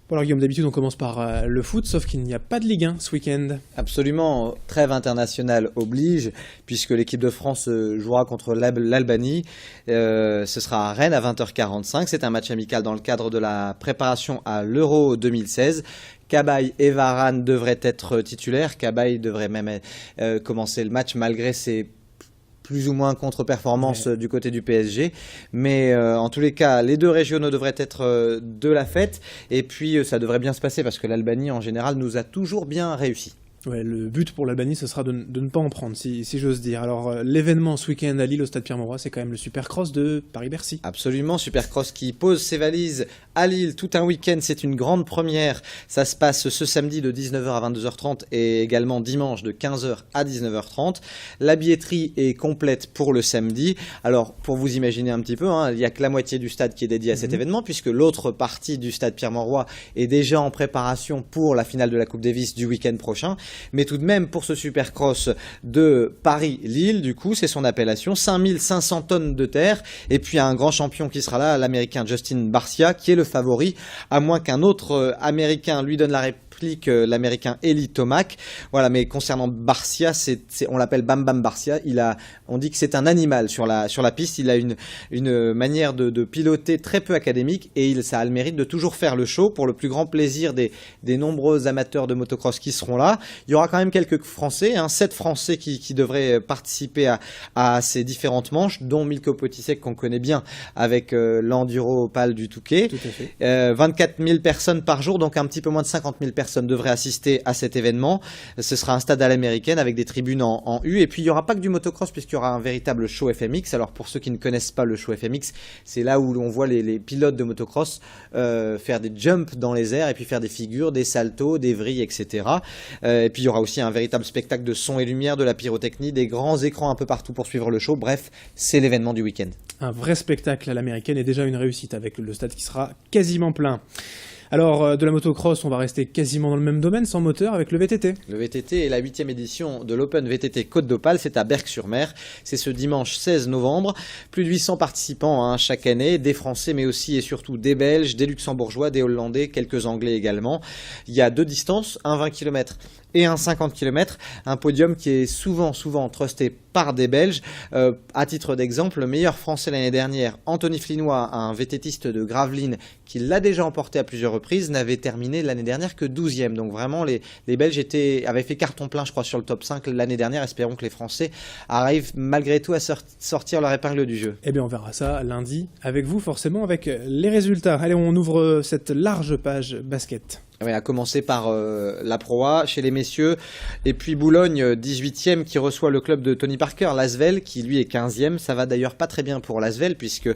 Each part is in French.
Bon alors Guillaume, d'habitude on commence par le foot, sauf qu'il n'y a pas de Ligue 1 ce week-end. Absolument, trêve internationale oblige, puisque l'équipe de France jouera contre l'Albanie. Ce sera à Rennes à 20h45. C'est un match amical dans le cadre de la préparation à l'Euro 2016. Cabaye et Varane devraient être titulaires. Cabaye devrait même commencer le match malgré ses plus ou moins contre-performance du côté du PSG. Mais en tous les cas, les deux régionaux devraient être de la fête. Et puis, ça devrait bien se passer parce que l'Albanie, en général, nous a toujours bien réussi. Ouais, le but pour l'Albanie, ce sera de ne pas en prendre, si j'ose dire. Alors, l'événement ce week-end à Lille, au Stade Pierre-Mauroy, c'est quand même le Supercross de Paris-Bercy. Absolument, Supercross qui pose ses valises à Lille tout un week-end, c'est une grande première. Ça se passe ce samedi de 19h à 22h30 et également dimanche de 15h à 19h30. La billetterie est complète pour le samedi. Alors, pour vous imaginer un petit peu, il n'y a que la moitié du stade qui est dédié à cet événement, puisque l'autre partie du Stade Pierre-Mauroy est déjà en préparation pour la finale de la Coupe Davis du week-end prochain. Mais tout de même, pour ce Supercross de Paris-Lille, du coup, c'est son appellation, 5500 tonnes de terre, et puis un grand champion qui sera là, l'Américain Justin Barcia, qui est le favori, à moins qu'un autre Américain lui donne la réplique, l'Américain Eli Tomac. Voilà, mais concernant Barcia, on l'appelle Bam Bam Barcia, on dit que c'est un animal sur la piste, il a une manière de piloter très peu académique, et ça a le mérite de toujours faire le show, pour le plus grand plaisir des nombreux amateurs de motocross qui seront là. Il y aura quand même quelques Français, 7 Français qui devraient participer à ces différentes manches, dont Milko Potisek qu'on connaît bien avec l'Enduro Opale du Touquet. Tout à fait. 24 000 personnes par jour, donc un petit peu moins de 50 000 personnes devraient assister à cet événement. Ce sera un stade à l'américaine avec des tribunes en U. Et puis il n'y aura pas que du motocross, puisqu'il y aura un véritable show FMX. Alors pour ceux qui ne connaissent pas le show FMX, c'est là où on voit les pilotes de motocross faire des jumps dans les airs et puis faire des figures, des saltos, des vrilles, etc. Et puis il y aura aussi un véritable spectacle de son et lumière, de la pyrotechnie, des grands écrans un peu partout pour suivre le show. Bref, c'est l'événement du week-end. Un vrai spectacle à l'américaine et déjà une réussite avec le stade qui sera quasiment plein. Alors, de la motocross, on va rester quasiment dans le même domaine, sans moteur, avec le VTT. Le VTT est la 8e édition de l'Open VTT Côte d'Opale, c'est à Berck-sur-Mer. C'est ce dimanche 16 novembre. Plus de 800 participants chaque année, des Français, mais aussi et surtout des Belges, des Luxembourgeois, des Hollandais, quelques Anglais également. Il y a deux distances, un 20 km et un 50 km. Un podium qui est souvent trusté par des Belges. À titre d'exemple, le meilleur Français l'année dernière, Anthony Flinois, un VTTiste de Gravelines, qui l'a déjà emporté à plusieurs reprises, n'avait terminé l'année dernière que 12e. Donc vraiment, les Belges avaient fait carton plein, je crois, sur le top 5 l'année dernière. Espérons que les Français arrivent malgré tout à sortir leur épingle du jeu. Eh bien, on verra ça lundi avec vous, forcément, avec les résultats. Allez, on ouvre cette large page basket. Oui, à commencer par la Pro A chez les messieurs, et puis Boulogne 18e qui reçoit le club de Tony Parker, l'Asvel, qui lui est 15e. Ça va d'ailleurs pas très bien pour l'Asvel, puisque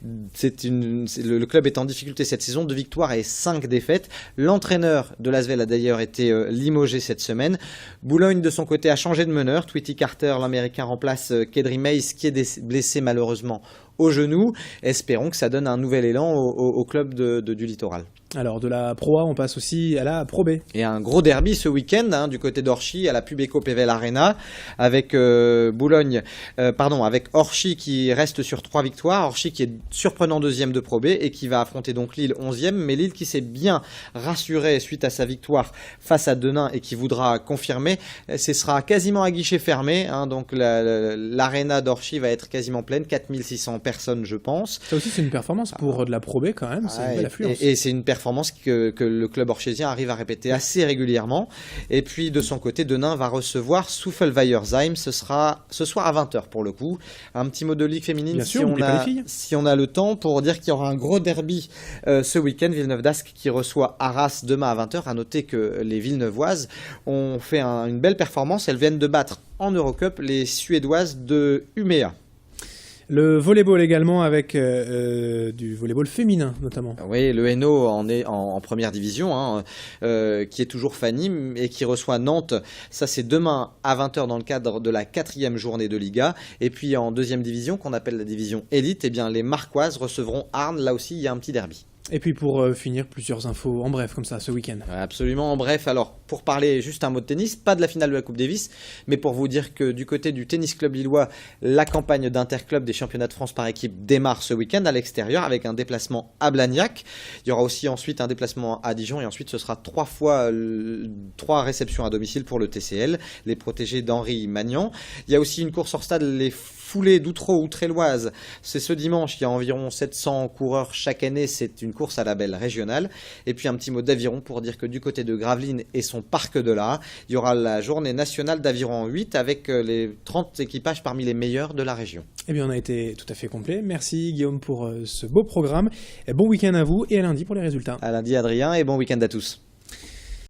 le club est en difficulté cette saison, 2 victoires et 5 défaites. L'entraîneur de l'Asvel a d'ailleurs été limogé cette semaine. Boulogne de son côté a changé de meneur, Tweety Carter, l'Américain, remplace Kedry Mays, qui est blessé malheureusement au genou. Espérons que ça donne un nouvel élan au club du littoral. Alors de la Pro A, on passe aussi à la Pro B. Et un gros derby ce week-end du côté d'Orchy à la Pubeco Pével Arena avec avec Orchy qui reste sur 3 victoires. Orchy qui est surprenant 2e de Pro B et qui va affronter donc Lille 11e, mais Lille qui s'est bien rassuré suite à sa victoire face à Denain et qui voudra confirmer. Ce sera quasiment à guichet fermé, donc l'arena d'Orchy va être quasiment pleine, 4600 personnes je pense. Ça aussi c'est une performance pour de la Pro B quand même, c'est une belle affluence. Et c'est une performance que le club orchésien arrive à répéter assez régulièrement. Et puis de son côté, Denain va recevoir Souffelweiersheim. Ce soir à 20h pour le coup. Un petit mot de ligue féminine. Bien sûr, si on a le temps, pour dire qu'il y aura un gros derby ce week-end. Villeneuve d'Ascq qui reçoit Arras demain à 20h. À noter que les Villeneuvoises ont fait une belle performance. Elles viennent de battre en Eurocup les Suédoises de Umeå. Le volleyball également, avec du volleyball féminin notamment. Oui, le Hainaut en première division, qui est toujours Fanny et qui reçoit Nantes. Ça c'est demain à 20h dans le cadre de la 4e journée de Liga. Et puis en 2e division, qu'on appelle la division élite, les Marquoises recevront Arles. Là aussi il y a un petit derby. Et puis pour finir, plusieurs infos en bref comme ça ce week-end. Absolument, en bref, alors pour parler juste un mot de tennis, pas de la finale de la Coupe Davis, mais pour vous dire que du côté du tennis club lillois, la campagne d'interclub des championnats de France par équipe démarre ce week-end à l'extérieur avec un déplacement à Blagnac. Il y aura aussi ensuite un déplacement à Dijon et ensuite ce sera 3 réceptions à domicile pour le TCL, les protégés d'Henri Magnan. Il y a aussi une course hors stade, les foulées d'Outreau ou Trélloise. C'est ce dimanche, il y a environ 700 coureurs chaque année, c'est une course à label régional. Et puis un petit mot d'aviron pour dire que du côté de Gravelines et son parc de l'A, il y aura la journée nationale d'aviron en 8 avec les 30 équipages parmi les meilleurs de la région. Eh bien on a été tout à fait complet. Merci Guillaume pour ce beau programme. Et bon week-end à vous et à lundi pour les résultats. À lundi Adrien et bon week-end à tous.